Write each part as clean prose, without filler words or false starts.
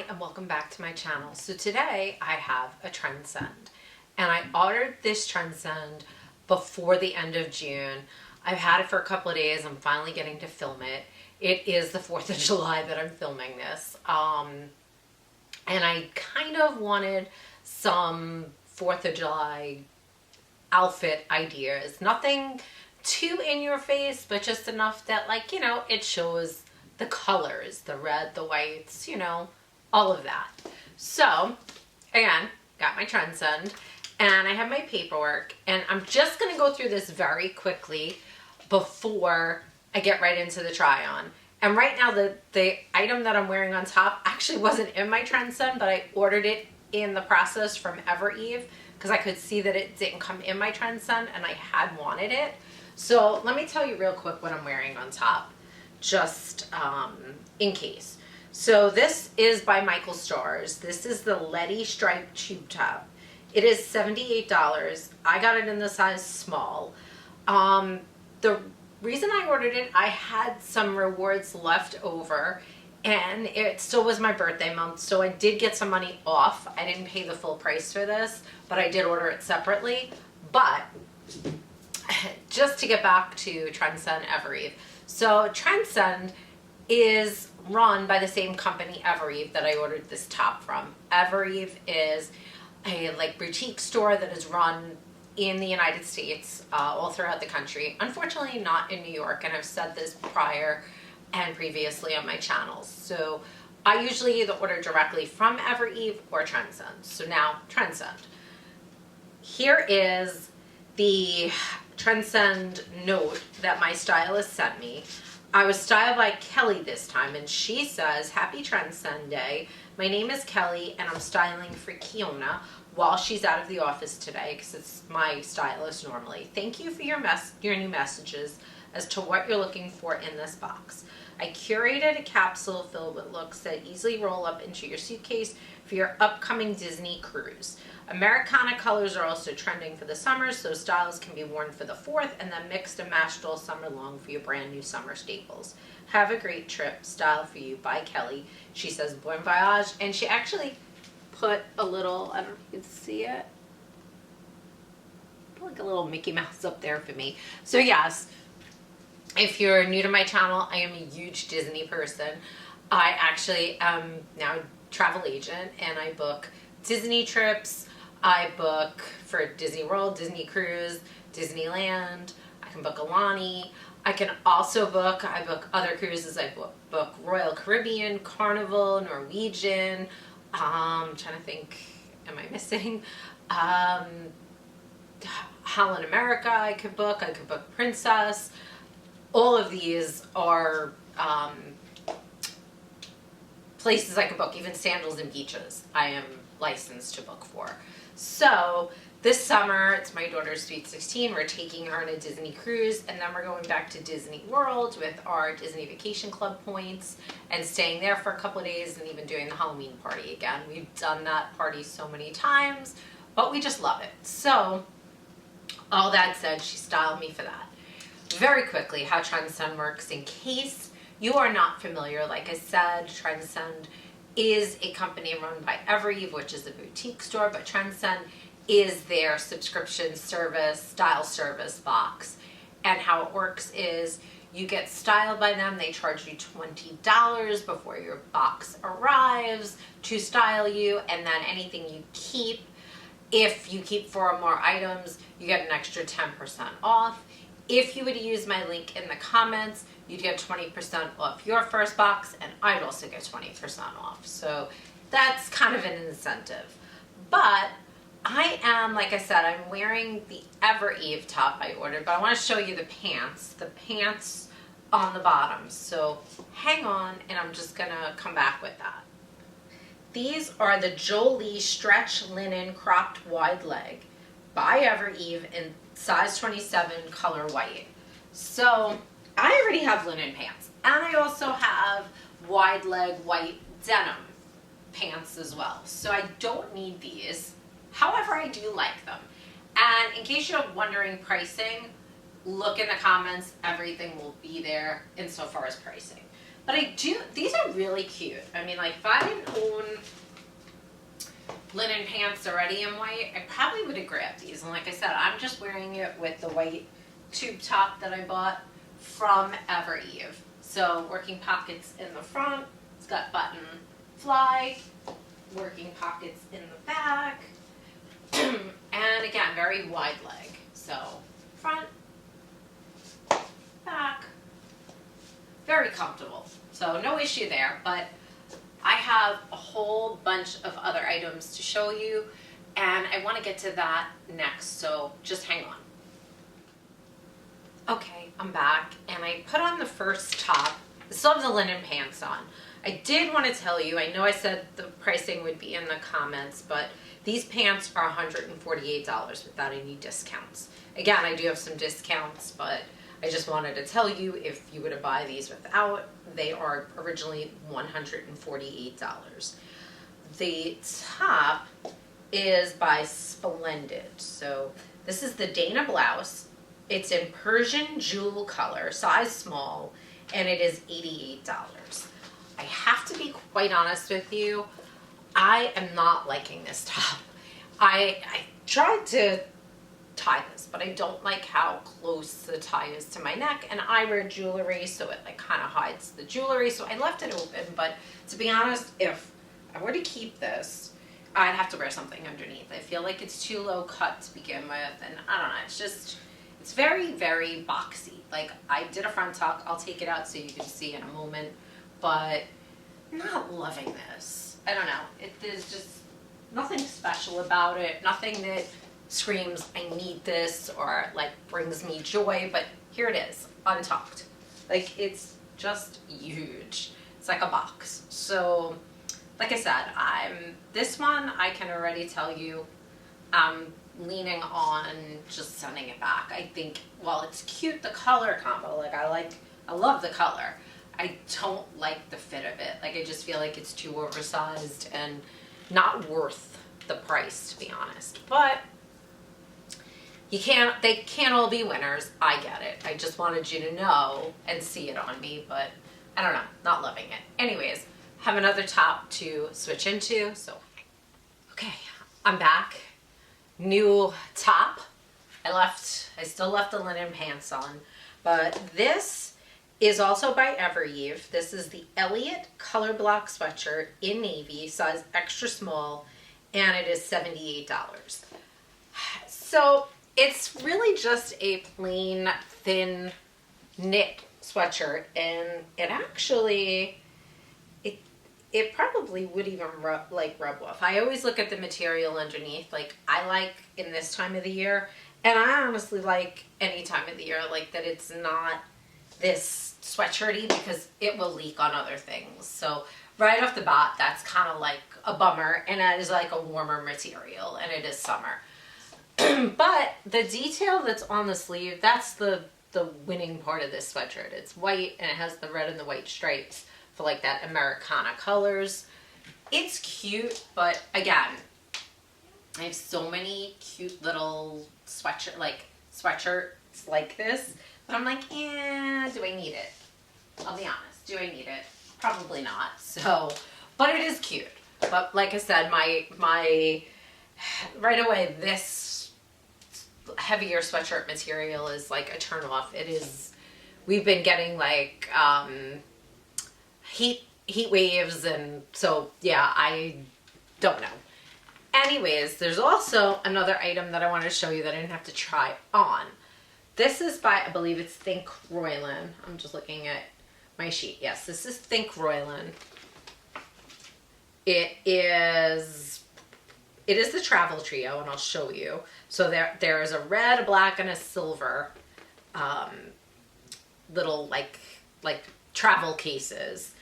Hi and welcome back to my channel. So today I have a Trendsend and I ordered this Trendsend before the end of June. I've had it for a couple of days. I'm finally getting to film it. It is the 4th of July that I'm filming this. And I kind of wanted some 4th of July outfit ideas. Nothing too in your face, but just enough that, like, you know, it shows the colors, the red, the whites, you know, all of that. So, again, got my Trendsend, and I have my paperwork, and I'm just going to go through this very quickly before I get right into the try-on. And right now, the item that I'm wearing on top actually wasn't in my Trendsend, but I ordered it in the process from Evereve because I could see that it didn't come in my Trendsend, and I had wanted it. So let me tell you real quick what I'm wearing on top, just in case. So this is by Michael Stars. This is the Lilly striped tube top. It is $78. I got it in the size small. The reason I ordered it, I had some rewards left over, and it still was my birthday month, so I did get some money off. I didn't pay the full price for this, but I did order it separately. But just to get back to Trendsend Evereve. So Trendsend is run by the same company, Evereve, that I ordered this top from. Evereve is a boutique store that is run in the United States, all throughout the country. Unfortunately, not in New York, and I've said this prior and previously on my channels. So I usually either order directly from Evereve or Trendsend. So now Trendsend. Here is the Trendsend note that my stylist sent me. I was styled by Kelly this time, and she says, "Happy Trendsend Day. My name is Kelly, and I'm styling for Kiona while she's out of the office today," because it's my stylist normally. "Thank you for your new messages as to what you're looking for in this box. I curated a capsule filled with looks that easily roll up into your suitcase for your upcoming Disney cruise. Americana colors are also trending for the summer, so styles can be worn for the 4th and then mixed and matched all summer long for your brand new summer staples. Have a great trip. Style for you by Kelly." She says, "Bon voyage," and she actually put a little, I don't know if you can see it, put like a little Mickey Mouse up there for me. So yes, if you're new to my channel, I am a huge Disney person. I actually am now a travel agent, and I book Disney trips. I book for Disney World, Disney Cruise, Disneyland. I can book Alani. I can also book, I book other cruises. I book Royal Caribbean, Carnival, Norwegian. I'm trying to think, am I missing? Holland America I could book Princess. All of these are places I could book, even Sandals and Beaches I am licensed to book for. So this summer, it's my daughter's Sweet 16. We're taking her on a Disney cruise, and then we're going back to Disney World with our Disney Vacation Club points and staying there for a couple of days and even doing the Halloween party again. We've done that party so many times, but we just love it. So all that said, she styled me for that. Very quickly, how Trendsend works, in case you are not familiar. Like I said, Trendsend is a company run by Evereve, which is a boutique store, but Trendsend is their subscription service, style service box. And how it works is you get styled by them. They charge you $20 before your box arrives to style you, and then anything you keep, if you keep 4 or more items, you get an extra 10% off. If you would use my link in the comments, you'd get 20% off your first box, and I'd also get 20% off. So that's kind of an incentive. But I am, like I said, I'm wearing the Evereve top I ordered, but I want to show you the pants on the bottom. So hang on, and I'm just going to come back with that. These are the Joelle stretch linen cropped wide leg by Evereve in size 27 color white. So I already have linen pants, and I also have wide leg white denim pants as well. So I don't need these. However, I do like them. And in case you're wondering pricing, look in the comments. Everything will be there insofar as pricing. But these are really cute. I mean, like, if I didn't own linen pants already in white, I probably would have grabbed these. And like I said, I'm just wearing it with the white tube top that I bought from Evereve. So working pockets in the front, it's got button fly, working pockets in the back, and again, very wide leg. So front, back, very comfortable. So no issue there, but I have a whole bunch of other items to show you, and I want to get to that next, so just hang on. Okay, I'm back, and I put on the first top. I still have the linen pants on. I did want to tell you, I know I said the pricing would be in the comments, but these pants are $148 without any discounts. Again, I do have some discounts, but I just wanted to tell you, if you were to buy these without, they are originally $148. The top is by Splendid. So this is the Dana blouse. It's in PerisianJewel color, size small, and it is $88. I have to be quite honest with you, I am not liking this top. I tried to tie this, but I don't like how close the tie is to my neck, and I wear jewelry, so it like kind of hides the jewelry, so I left it open. But to be honest, if I were to keep this, I'd have to wear something underneath. I feel like it's too low cut to begin with, and I don't know, it's very, very boxy. Like, I did a front tuck, I'll take it out so you can see in a moment, but I'm not loving this. I don't know, there's just nothing special about it, nothing that screams I need this or like brings me joy, but here it is, untucked. Like, it's just huge. It's like a box. So like I said, this one I can already tell you I'm leaning on just sending it back. I think while it's cute, the color combo, I love the color, I don't like the fit of it. Like, I just feel like it's too oversized and not worth the price, to be honest. But they can't all be winners. I get it. I just wanted you to know and see it on me, but I don't know, not loving it. Anyways, have another top to switch into. So, okay, I'm back. New top. I still left the linen pants on, but this is also by Evereve. This is the Elliot Colorblock sweatshirt in navy, size extra small, and it is $78. So it's really just a plain, thin knit sweatshirt, and it actually, it probably would even rub off. I always look at the material underneath. Like, I like in this time of the year, and I honestly like any time of the year, like that it's not this sweatshirty, because it will leak on other things. So right off the bat, that's kind of like a bummer, and it is like a warmer material, and it is summer. But the detail that's on the sleeve, that's the winning part of this sweatshirt. It's white, and it has the red and the white stripes for like that Americana colors. It's cute, but again, I have so many cute little sweatshirts like this, but I'm like, do I need it? I'll be honest, do I need it? Probably not. So, but it is cute. But like I said, my right away, this heavier sweatshirt material is like a turn off. It is, we've been getting like heat waves, and so yeah, I don't know. Anyways, there's also another item that I wanted to show you that I didn't have to try on. This is by, I believe it's Think Royln. I'm just looking at my sheet. Yes, this is Think Royln. It is the travel trio, and I'll show you. So there is a red, a black, and a silver little like travel cases,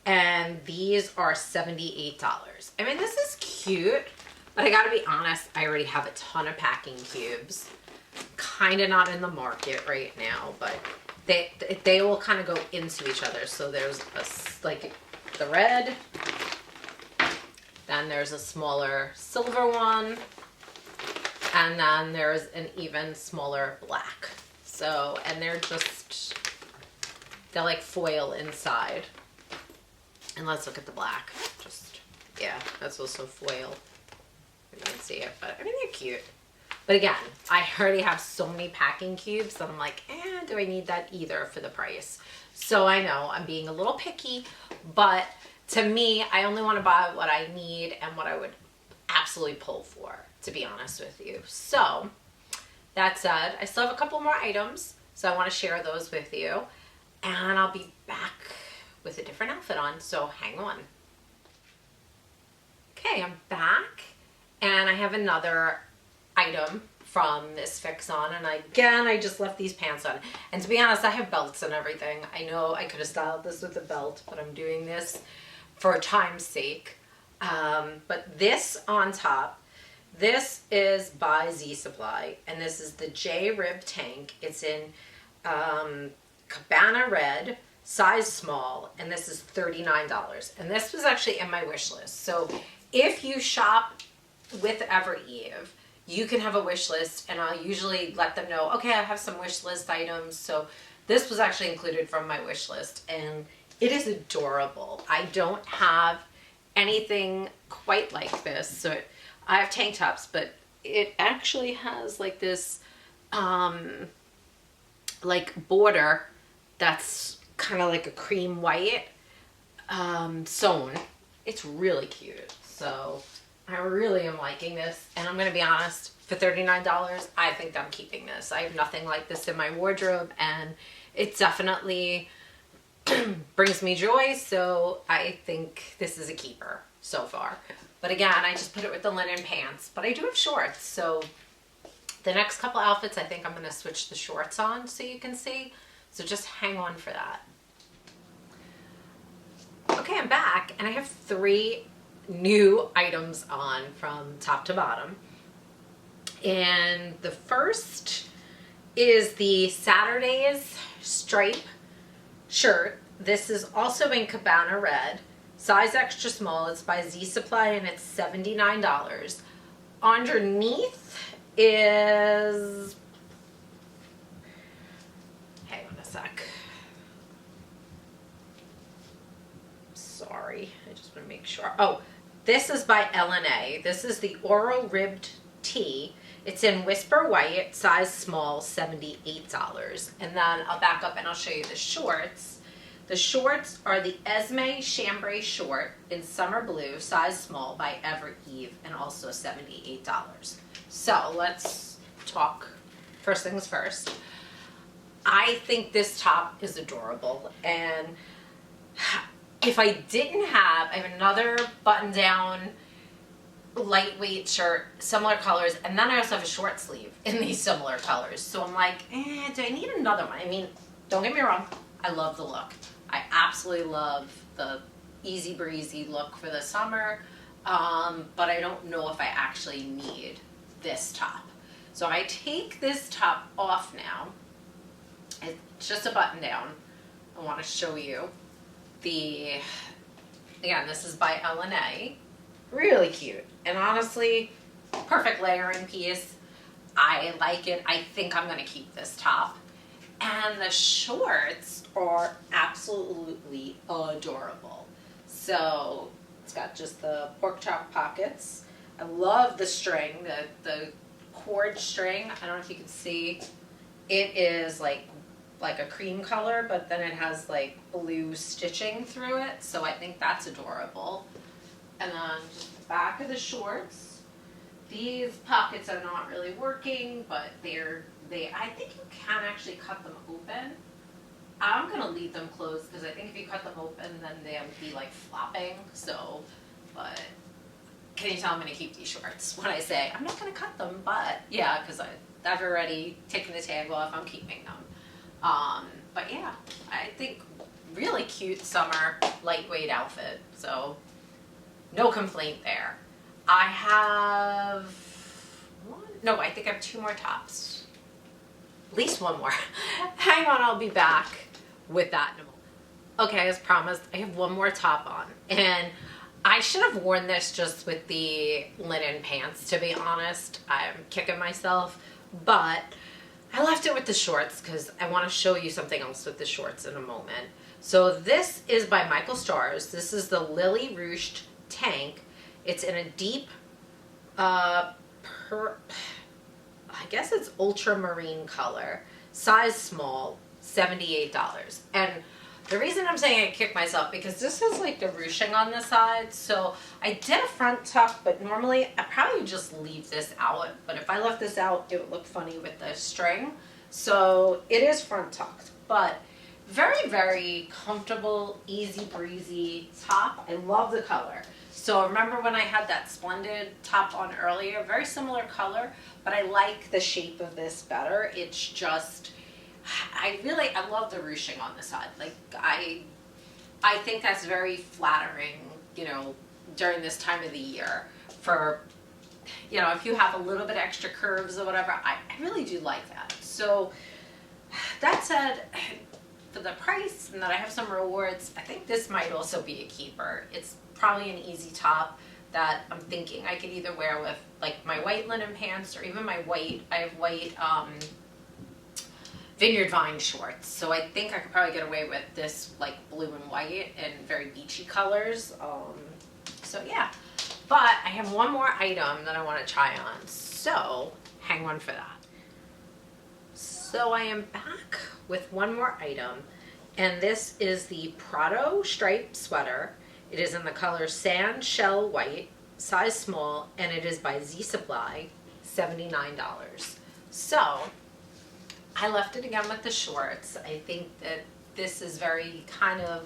and these are $78. I mean, this is cute, but I gotta be honest, I already have a ton of packing cubes. Kind of not in the market right now, but they will kind of go into each other. So there's like the red, then there's a smaller silver one, and then there's an even smaller black. So, and they're like foil inside. And let's look at the black. Just, yeah, that's also foil. You can see it, but I mean, they're cute. But again, I already have so many packing cubes that I'm like, do I need that either for the price? So I know I'm being a little picky, but to me, I only want to buy what I need and what I would absolutely pull for, to be honest with you. So that said, I still have a couple more items, so I want to share those with you. And I'll be back with a different outfit on, so hang on. Okay, I'm back, and I have another item from this fix on, and I just left these pants on. And to be honest, I have belts and everything. I know I could have styled this with a belt, but I'm doing this for time's sake. But this on top, this is by Z Supply, and this is the J Rib tank. It's in Cabannared, size small, and this is $39. And this was actually in my wish list. So if you shop with Evereve, you can have a wish list, and I'll usually let them know, okay, I have some wish list items. So this was actually included from my wish list, and it is adorable. I don't have anything quite like this. So I have tank tops, but it actually has like this like border that's kind of like a cream white sewn. It's really cute. So I really am liking this, and I'm going to be honest, for $39, I think I'm keeping this. I have nothing like this in my wardrobe, and it definitely brings me joy, so I think this is a keeper so far. But again, I just put it with the linen pants, but I do have shorts, so the next couple outfits, I think I'm going to switch the shorts on so you can see, so just hang on for that. Okay, I'm back, and I have 3 new items on from top to bottom. And the first is the Saturdays stripe shirt. This is also in Cabannared, size extra small. It's by Z Supply, and it's $79. Underneath is, hang on a sec. Sorry, I just want to make sure. Oh, this is by L&A. This is the Oral Ribbed Tee. It's in Whisper White, size small, $78. And then I'll back up and I'll show you the shorts. The shorts are the Esmee Chambray short in Summberblue, size small, by Evereve, and also $78. So let's talk first things first. I think this top is adorable, and if I didn't have, I have another button-down lightweight shirt, similar colors, and then I also have a short sleeve in these similar colors. So I'm like, do I need another one? I mean, don't get me wrong, I love the look. I absolutely love the easy breezy look for the summer, but I don't know if I actually need this top. So I take this top off now. It's just a button down. I want to show you. Again, this is by L&A. Really cute. And honestly, perfect layering piece. I like it. I think I'm going to keep this top. And the shorts are absolutely adorable. So it's got just the pork chop pockets. I love the string, the cord string. I don't know if you can see. It is like a cream color, but then it has like blue stitching through it. So I think that's adorable. And then just the back of the shorts. These pockets are not really working, but I think you can actually cut them open. I'm gonna leave them closed because I think if you cut them open, then they'll be like flopping. So, but can you tell I'm gonna keep these shorts when I say I'm not gonna cut them? But yeah, because I've already taken the tag off. I'm keeping them. But yeah, I think really cute summer lightweight outfit. So no complaint there. I have I think I have 2 more tops. At least 1 more. Hang on, I'll be back with that. Okay, as promised, I have 1 more top on. And I should have worn this just with the linen pants, to be honest. I'm kicking myself. But I left it with the shorts because I want to show you something else with the shorts in a moment. So this is by Michael Stars. This is the Lilly Ruched tank. It's in a deep, I guess it's ultramarine color, size small, $78. And the reason I'm saying I kick myself because this has like the ruching on the side. So I did a front tuck, but normally I probably just leave this out. But if I left this out, it would look funny with the string. So it is front tucked, but very, very comfortable, easy breezy top. I love the color. So remember when I had that Splendid top on earlier, very similar color, but I like the shape of this better. It's just, I love the ruching on the side. Like I think that's very flattering, you know, during this time of the year for, you know, if you have a little bit extra curves or whatever, I really do like that. So that said, for the price and that I have some rewards, I think this might also be a keeper. It's probably an easy top that I'm thinking I could either wear with like my white linen pants or even my white, I have white Vineyard Vine shorts. So I think I could probably get away with this like blue and white and very beachy colors. So yeah, but I have one more item that I want to try on. So hang on for that. So I am back with one more item, and this is the Prado striped sweater. It is in the color Sandshell white, size small, and it is by Z Supply, $79. So I left it again with the shorts. I think that this is very kind of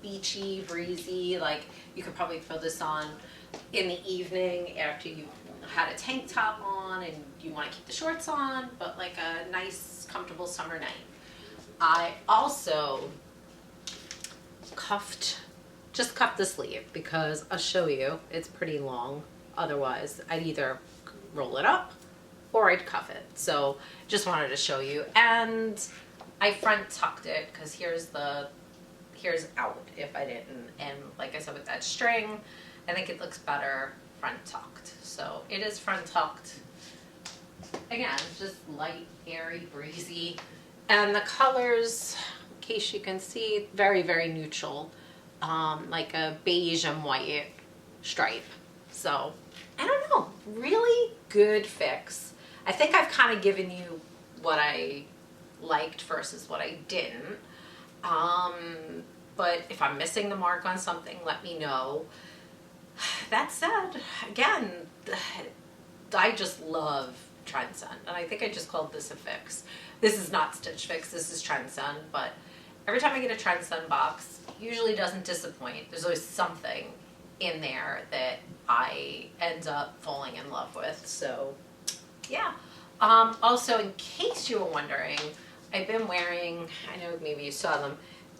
beachy, breezy. Like you could probably throw this on in the evening after you had a tank top on and you want to keep the shorts on, but like a nice, comfortable summer night. I also just cuffed the sleeve because I'll show you, it's pretty long. Otherwise, I'd either roll it up or I'd cuff it. So just wanted to show you. And I front tucked it because here's out if I didn't. And like I said, with that string, I think it looks better front tucked. So it is front tucked. Again, just light, airy, breezy. And the colors, in case you can see, very, very neutral. Like a beige and white stripe. So, I don't know, really good fix. I think I've kind of given you what I liked versus what I didn't. But if I'm missing the mark on something, let me know. That said, again, I just love Trendsend, and I think I just called this a fix. This is not Stitch Fix, this is Trendsend, but every time I get a Trendsend box, it usually doesn't disappoint. There's always something in there that I end up falling in love with. So, yeah. Also, in case you were wondering, I've been wearing, I know maybe you saw them,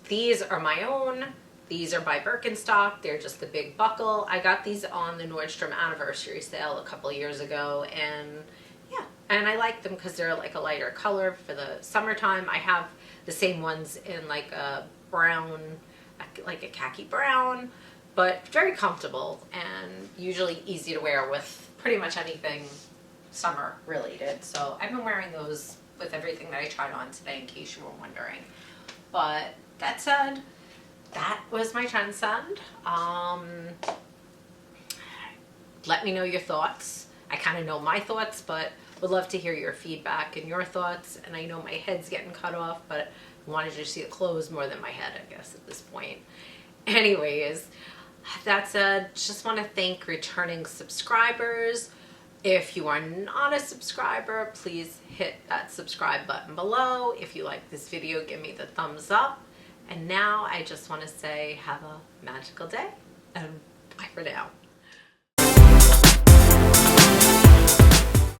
these are my own. These are by Birkenstock. They're just the big buckle. I got these on the Nordstrom anniversary sale a couple of years ago, and yeah, and I like them because they're like a lighter color for the summertime. I have the same ones in like a brown, like a khaki brown, but very comfortable and usually easy to wear with pretty much anything summer related. So I've been wearing those with everything that I tried on today, in case you were wondering. But that said, that was my Trendsend. Let me know your thoughts. I kind of know my thoughts, but would love to hear your feedback and your thoughts. And I know my head's getting cut off, but I wanted to see the clothes more than my head, I guess, at this point. Anyways, that said, just want to thank returning subscribers. If you are not a subscriber, please hit that subscribe button below. If you like this video, give me the thumbs up. And now I just want to say have a magical day, and bye for now.